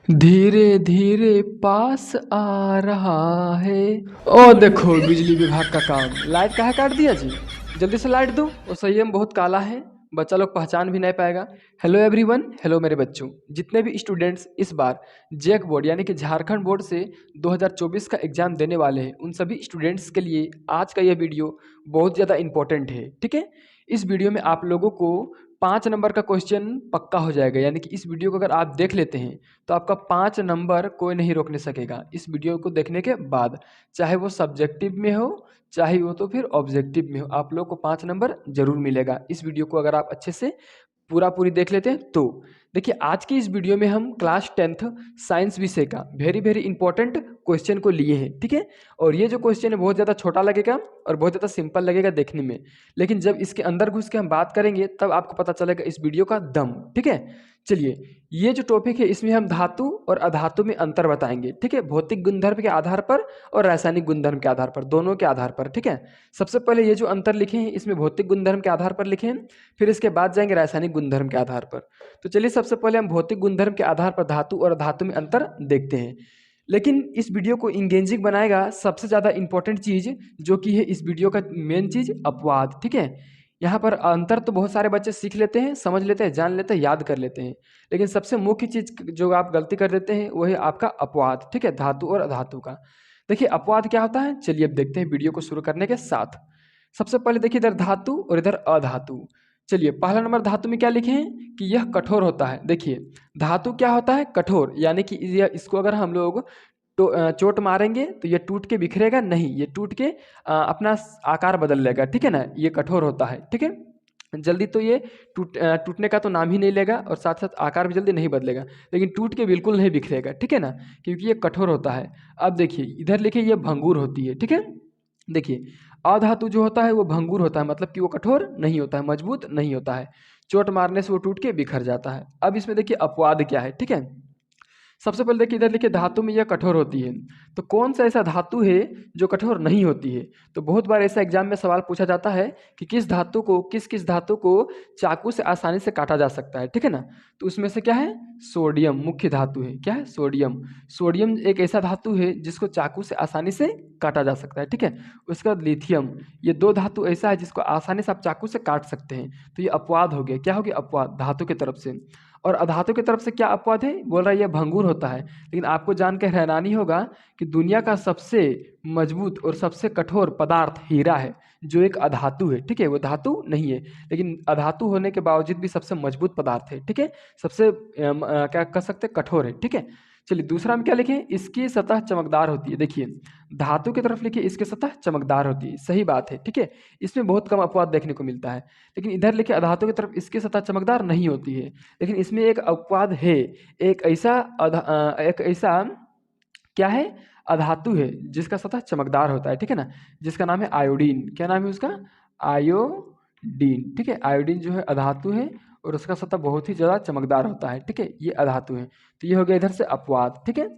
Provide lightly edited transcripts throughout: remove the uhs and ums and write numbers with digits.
धीरे धीरे पास आ रहा है। ओ देखो बिजली विभाग का काम, लाइट काहे काट दिया जी। जल्दी से लाइट दो। वो संयम बहुत काला है, बच्चा लोग पहचान भी नहीं पाएगा। हेलो एवरीवन, हेलो मेरे बच्चों। जितने भी स्टूडेंट्स इस बार जैक बोर्ड यानी कि झारखंड बोर्ड से 2024 का एग्जाम देने वाले हैं, उन सभी स्टूडेंट्स के लिए आज का यह वीडियो बहुत ज़्यादा इंपॉर्टेंट है। ठीक है, इस वीडियो में आप लोगों को 5 नंबर का क्वेश्चन पक्का हो जाएगा। यानी कि इस वीडियो को अगर आप देख लेते हैं तो आपका 5 नंबर कोई नहीं रोकने सकेगा इस वीडियो को देखने के बाद। चाहे वो सब्जेक्टिव में हो, चाहे वो तो फिर ऑब्जेक्टिव में हो, आप लोग को 5 नंबर जरूर मिलेगा इस वीडियो को अगर आप अच्छे से पूरी देख लेते हैं तो। देखिए, आज की इस वीडियो में हम क्लास 10th साइंस विषय का वेरी वेरी इंपॉर्टेंट क्वेश्चन को लिए हैं। ठीक है, और ये जो क्वेश्चन है बहुत ज़्यादा छोटा लगेगा और बहुत ज़्यादा सिंपल लगेगा देखने में, लेकिन जब इसके अंदर घुस के हम बात करेंगे तब आपको पता चलेगा इस वीडियो का दम। ठीक है, चलिए, ये जो टॉपिक है इसमें हम धातु और अधातु में अंतर बताएंगे। ठीक है, भौतिक गुणधर्म के आधार पर और रासायनिक गुणधर्म के आधार पर, दोनों के आधार पर। ठीक है, सबसे पहले ये जो अंतर लिखे हैं इसमें भौतिक गुणधर्म के आधार पर लिखे हैं, फिर इसके बाद जाएंगे रासायनिक गुणधर्म के आधार पर। तो चलिए, सबसे पहले हम भौतिक गुणधर्म के आधार पर धातु और अधातु में अंतर देखते हैं। लेकिन इस वीडियो को इंगेजिंग बनाएगा सबसे ज़्यादा इंपॉर्टेंट चीज़, जो कि है इस वीडियो का मेन चीज़, अपवाद। ठीक है, यहाँ पर अंतर तो बहुत सारे बच्चे सीख लेते हैं, समझ लेते हैं, जान लेते हैं, याद कर लेते हैं, लेकिन सबसे मुख्य चीज़ जो आप गलती कर देते हैं वो है आपका अपवाद। ठीक है, धातु और अधातु का। देखिए, अपवाद क्या होता है, चलिए अब देखते हैं वीडियो को शुरू करने के साथ। सबसे पहले देखिए, इधर धातु और इधर अधातु। चलिए, पहला नंबर धातु में क्या लिखे हैं कि यह कठोर होता है। देखिए, धातु क्या होता है, कठोर, यानी कि इसको अगर हम लोग तो चोट मारेंगे तो ये टूट के बिखरेगा नहीं, ये टूट के अपना आकार बदल लेगा। ठीक है ना, ये कठोर होता है। ठीक है, जल्दी तो ये टूटने का तो नाम ही नहीं लेगा और साथ साथ आकार भी जल्दी नहीं बदलेगा, लेकिन टूट के बिल्कुल नहीं बिखरेगा। ठीक है ना, क्योंकि ये कठोर होता है। अब देखिए, इधर लिखिए ये भंगुर होती है। ठीक है, देखिए, अधातु जो होता है वो भंगुर होता है, मतलब कि वो कठोर नहीं होता है, मजबूत नहीं होता है, चोट मारने से वो टूट के बिखर जाता है। अब इसमें देखिए अपवाद क्या है। ठीक है, सबसे पहले देखिए, इधर लिखिए धातु में यह कठोर होती है। तो कौन सा ऐसा धातु है जो कठोर नहीं होती है। तो बहुत बार ऐसा एग्जाम में सवाल पूछा जाता है कि किस किस धातु को चाकू से आसानी से काटा जा सकता है। ठीक है ना, तो उसमें से क्या है, सोडियम मुख्य धातु है। क्या है, सोडियम। सोडियम एक ऐसा धातु है जिसको चाकू से आसानी से काटा जा सकता है। ठीक है, उसके बाद लिथियम। ये दो धातु ऐसा है जिसको आसानी से आप चाकू से काट सकते हैं। तो ये अपवाद हो गया। क्या हो गया, अपवाद धातु की तरफ से। और अधातु की तरफ से क्या अपवाद है, बोल रहा है ये भंगुर होता है। लेकिन आपको जानकर हैरानी होगा कि दुनिया का सबसे मजबूत और सबसे कठोर पदार्थ हीरा है, जो एक अधातु है। ठीक है, वो धातु नहीं है, लेकिन अधातु होने के बावजूद भी सबसे मजबूत पदार्थ है। ठीक है, सबसे क्या कह सकते हैं, कठोर है। ठीक है, चलिए दूसरा में क्या लिखें, इसकी सतह चमकदार होती है। देखिए, धातु की तरफ लिखिए इसकी सतह चमकदार होती है, सही बात है। ठीक है, इसमें बहुत कम अपवाद देखने को मिलता है। लेकिन इधर लिखे अधातु की तरफ इसकी सतह चमकदार नहीं होती है, लेकिन इसमें एक अपवाद है। एक ऐसा क्या है, अधातु है जिसका सतह चमकदार होता है। ठीक है ना, जिसका नाम है आयोडीन। क्या नाम है उसका, आयोडीन। ठीक है, आयोडीन जो है अधातु है और उसका सतह बहुत ही ज़्यादा चमकदार होता है। ठीक है, ये अधातु है। तो ये हो गया इधर से अपवाद। ठीक है,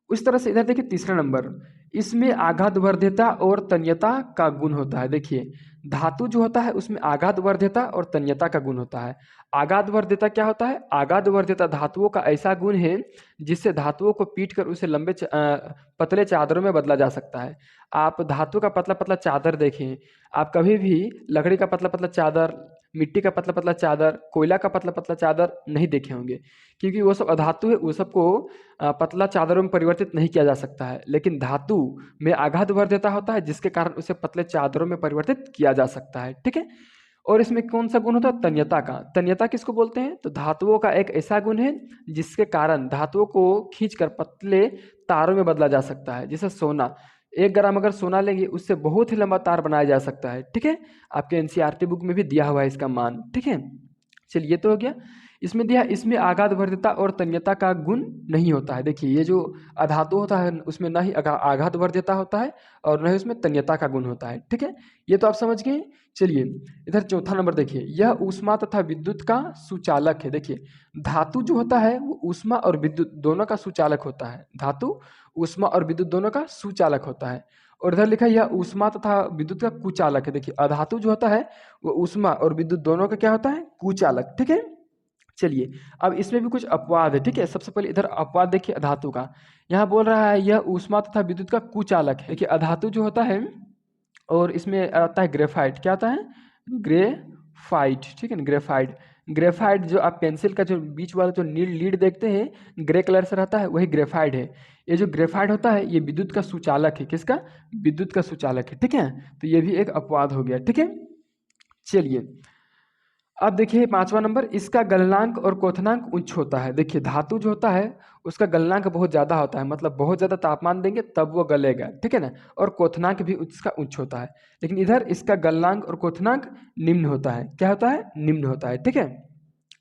उस तरह से इधर देखिए तीसरा नंबर, इसमें आघात वर्ध्यता और तन्यता का गुण होता है। देखिए, धातु जो होता है उसमें आघात वर्ध्यता और तन्यता का गुण होता है। आघात वर्ध्यता क्या होता है, आघात वर्ध्यता धातुओं का ऐसा गुण है जिससे धातुओं को पीट कर उसे पतले चादरों में बदला जा सकता है। आप धातु का पतला पतला चादर देखें, आप कभी भी लकड़ी का पतला पतला चादर, मिट्टी का पतला पतला चादर, कोयला का पतला पतला चादर नहीं देखे होंगे, क्योंकि वो सब अधातु है, वो सबको पतला चादरों में परिवर्तित नहीं किया जा सकता है। लेकिन धातु में आघात वर्ध्यता होता है जिसके कारण उसे पतले चादरों में परिवर्तित किया जा सकता है। ठीक है, और इसमें कौन सा गुण होता है, तन्यता का। तन्यता किसको बोलते हैं, तो धातुओं का एक ऐसा गुण है जिसके कारण धातुओं को खींचकर पतले तारों में बदला जा सकता है। जैसे सोना, 1 ग्राम अगर सोना लेंगे उससे बहुत ही लंबा तार बनाया जा सकता है। ठीक है, आपके एनसीईआरटी बुक में भी दिया हुआ है इसका मान। ठीक है, चलिए, तो हो गया। इसमें दिया, इसमें आघात वर्ध्यता और तन्यता का गुण नहीं होता है। देखिए, ये जो अधातु होता है उसमें ना ही आघात वर्ध्यता होता है और न ही उसमें तन्यता का गुण होता है। ठीक है, ये तो आप समझ गए। चलिए, इधर चौथा नंबर देखिए, यह ऊष्मा तथा विद्युत का सुचालक है। देखिए, धातु जो होता है वो ऊष्मा और विद्युत दोनों का सुचालक होता है। धातु ऊष्मा और विद्युत दोनों का सुचालक होता है। और इधर लिखा है यह ऊष्मा तथा विद्युत का कुचालक है। देखिए, अधातु जो होता है वो ऊष्मा और विद्युत दोनों का क्या होता है, कुचालक। ठीक है, चलिए अब इसमें भी कुछ अपवाद है, ठीक है। सबसे पहले इधर अपवाद देखिए अधातु का। यहाँ बोल रहा है यह ऊष्मा तथा विद्युत का कुचालक है। देखिए अधातु जो होता है और इसमें आता है ग्रेफाइट, क्या आता है ग्रेफाइट, ठीक है ना, ग्रेफाइट। ग्रेफाइट जो आप पेंसिल का जो बीच वाला जो लीड देखते हैं ग्रे कलर से रहता है वही ग्रेफाइट है। ये जो ग्रेफाइट होता है ये विद्युत का सुचालक है। किसका? विद्युत का सुचालक है, ठीक है। तो ये भी एक अपवाद हो गया, ठीक है। चलिए अब देखिए 5वां नंबर, इसका गलनांक और क्वथनांक उच्च होता है। देखिए धातु जो होता है उसका गलनांक बहुत ज़्यादा होता है, मतलब बहुत ज़्यादा तापमान देंगे तब वो गलेगा, ठीक है ना। और क्वथनांक भी उसका उच्च होता है। लेकिन इधर इसका गलनांक और क्वथनांक निम्न होता है। क्या होता है? निम्न होता है, ठीक है।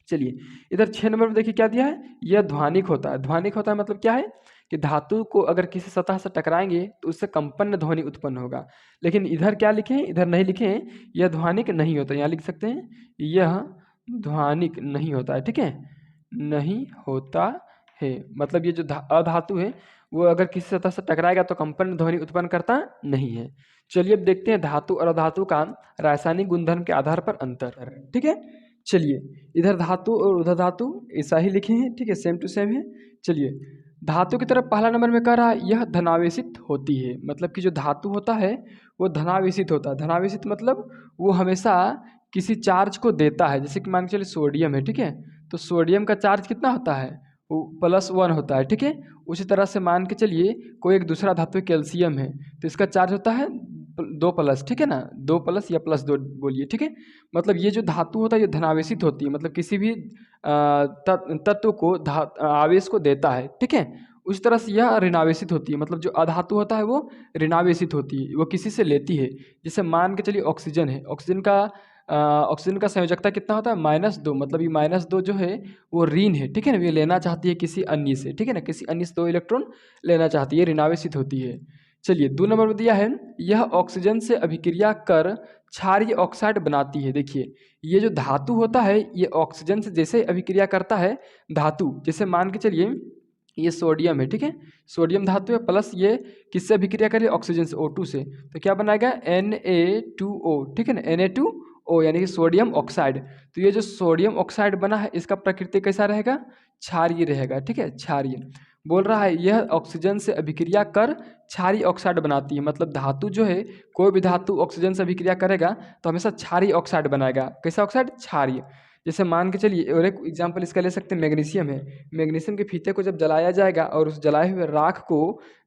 चलिए इधर 6 नंबर में देखिए क्या दिया है, यह ध्वनिक होता है। ध्वनिक होता है मतलब क्या है कि धातु को अगर किसी सतह से टकराएंगे तो उससे कंपन ध्वनि उत्पन्न होगा। लेकिन इधर क्या लिखे हैं? इधर नहीं लिखे हैं यह ध्वनिक नहीं होता। यहाँ लिख सकते हैं यह ध्वनिक नहीं होता है, ठीक है, नहीं होता है। मतलब ये जो अधातु है वो अगर किसी सतह से टकराएगा तो कंपन ध्वनि उत्पन्न करता नहीं है। चलिए अब देखते हैं धातु और अधातु का रासायनिक गुणधर्म के आधार पर अंतर, ठीक है। चलिए इधर धातु और उधर धातु ऐसा ही लिखे हैं, ठीक है, सेम टू सेम है। चलिए धातु की तरफ पहला नंबर में कह रहा है यह धनावेशित होती है। मतलब कि जो धातु होता है वो धनावेशित होता है। धनावेशित मतलब वो हमेशा किसी चार्ज को देता है। जैसे कि मान के चलिए सोडियम है, ठीक है, तो सोडियम का चार्ज कितना होता है? वो +1 होता है, ठीक है। उसी तरह से मान के चलिए कोई एक दूसरा धातु कैल्शियम है तो इसका चार्ज होता है 2+, ठीक है ना, 2+ या +2 बोलिए, ठीक है। मतलब ये जो धातु होता है ये धनावेशित होती है, मतलब किसी भी तत्व को आवेश को देता है, ठीक है। उस तरह से यह ऋणावेशित होती है। मतलब जो अधातु होता है वो ऋणावेशित होती है, वो किसी से लेती है। जैसे मान के चलिए ऑक्सीजन है, ऑक्सीजन का संयोजकता कितना होता है? -2। मतलब ये -2 जो है वो ऋण है, ठीक है ना, ये लेना चाहती है किसी अन्य से, ठीक है ना, किसी अन्य से 2 इलेक्ट्रॉन लेना चाहती है, ऋणावेशित होती है। चलिए 2 नंबर में दिया है यह ऑक्सीजन से अभिक्रिया कर क्षारीय ऑक्साइड बनाती है। देखिए ये जो धातु होता है ये ऑक्सीजन से जैसे अभिक्रिया करता है धातु, जैसे मान के चलिए ये सोडियम है, ठीक है, सोडियम धातु है प्लस ये किससे अभिक्रिया करे? ऑक्सीजन से, O2 से, तो क्या बनाएगा? Na2O, ठीक है ना, Na2O यानी कि सोडियम ऑक्साइड। तो ये जो सोडियम ऑक्साइड बना है इसका प्रकृति कैसा रहेगा? क्षारीय रहेगा, ठीक है, क्षारीय। बोल रहा है यह ऑक्सीजन से अभिक्रिया कर क्षारीय ऑक्साइड बनाती है। मतलब धातु जो है कोई भी धातु ऑक्सीजन से अभिक्रिया करेगा तो हमेशा क्षारीय ऑक्साइड बनाएगा। कैसा ऑक्साइड? क्षारीय। जैसे मान के चलिए और एक एग्जाम्पल इसका ले सकते हैं, मैग्नीशियम है। मैग्नीशियम के फीते को जब जलाया जाएगा और उस जलाए हुए राख को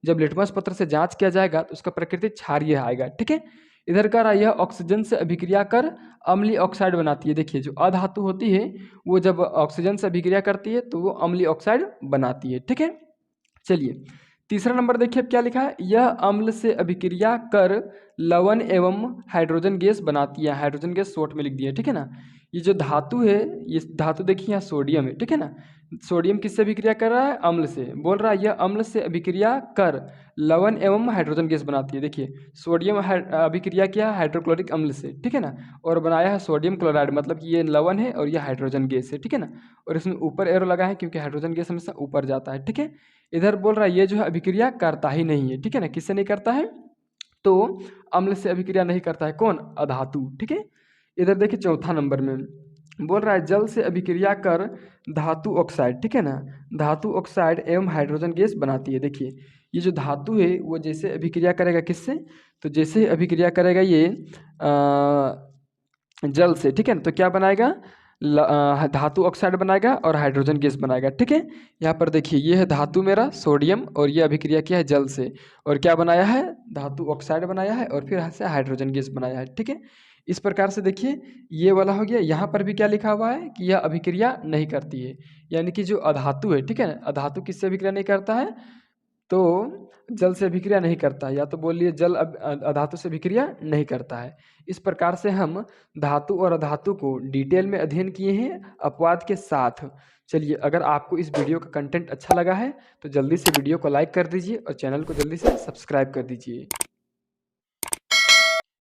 जब लिटमस पत्र से जांच किया जाएगा तो उसका प्रकृति क्षारीय आएगा, ठीक है। इधर का रहा यह ऑक्सीजन से अभिक्रिया कर अम्लीय ऑक्साइड बनाती है। देखिए जो अधातु होती है वो जब ऑक्सीजन से अभिक्रिया करती है तो वो अम्लीय ऑक्साइड बनाती है, ठीक है। चलिए तीसरा नंबर देखिए अब क्या लिखा है, यह अम्ल से अभिक्रिया कर लवण एवं हाइड्रोजन गैस बनाती है। हाइड्रोजन गैस शॉर्ट में लिख दिया, ठीक है ना। ये जो धातु है ये धातु देखिए यहाँ सोडियम है, ठीक है ना। सोडियम किससे अभिक्रिया कर रहा है? अम्ल से। बोल रहा है यह अम्ल से अभिक्रिया कर लवण एवं हाइड्रोजन गैस बनाती है। देखिए सोडियम अभिक्रिया किया है हाइड्रोक्लोरिक अम्ल से, ठीक है ना, और बनाया है सोडियम क्लोराइड। मतलब कि ये लवण है और ये हाइड्रोजन गैस है, ठीक है ना। और इसमें ऊपर एरो लगा है क्योंकि हाइड्रोजन गैस हमेशा ऊपर जाता है, ठीक है। इधर बोल रहा है ये जो है अभिक्रिया करता ही नहीं है, ठीक है ना। किससे नहीं करता है? तो अम्ल से अभिक्रिया नहीं करता है। कौन? अधातु, ठीक है। इधर देखिए चौथा नंबर में बोल रहा है जल से अभिक्रिया कर धातु ऑक्साइड, ठीक है ना, धातु ऑक्साइड एवं हाइड्रोजन गैस बनाती है। देखिए ये जो धातु है वो जैसे अभिक्रिया करेगा किससे? तो जैसे अभिक्रिया करेगा ये जल से, ठीक है ना, तो क्या बनाएगा? धातु ऑक्साइड बनाएगा और हाइड्रोजन गैस बनाएगा, ठीक है। यहाँ पर देखिए ये है धातु मेरा सोडियम और ये अभिक्रिया किया है जल से और क्या बनाया है? धातु ऑक्साइड बनाया है और फिर यहाँ से हाइड्रोजन गैस बनाया है, ठीक है। इस प्रकार से देखिए ये वाला हो गया। यहाँ पर भी क्या लिखा हुआ है कि यह अभिक्रिया नहीं करती है, यानी कि जो अधातु है, ठीक है ना, अधातु किससे अभिक्रिया नहीं करता है? तो जल से अभिक्रिया नहीं करता है, या तो बोलिए जल अधातु से अभिक्रिया नहीं करता है। इस प्रकार से हम धातु और अधातु को डिटेल में अध्ययन किए हैं अपवाद के साथ। चलिए अगर आपको इस वीडियो का कंटेंट अच्छा लगा है तो जल्दी से वीडियो को लाइक कर दीजिए और चैनल को जल्दी से सब्सक्राइब कर दीजिए।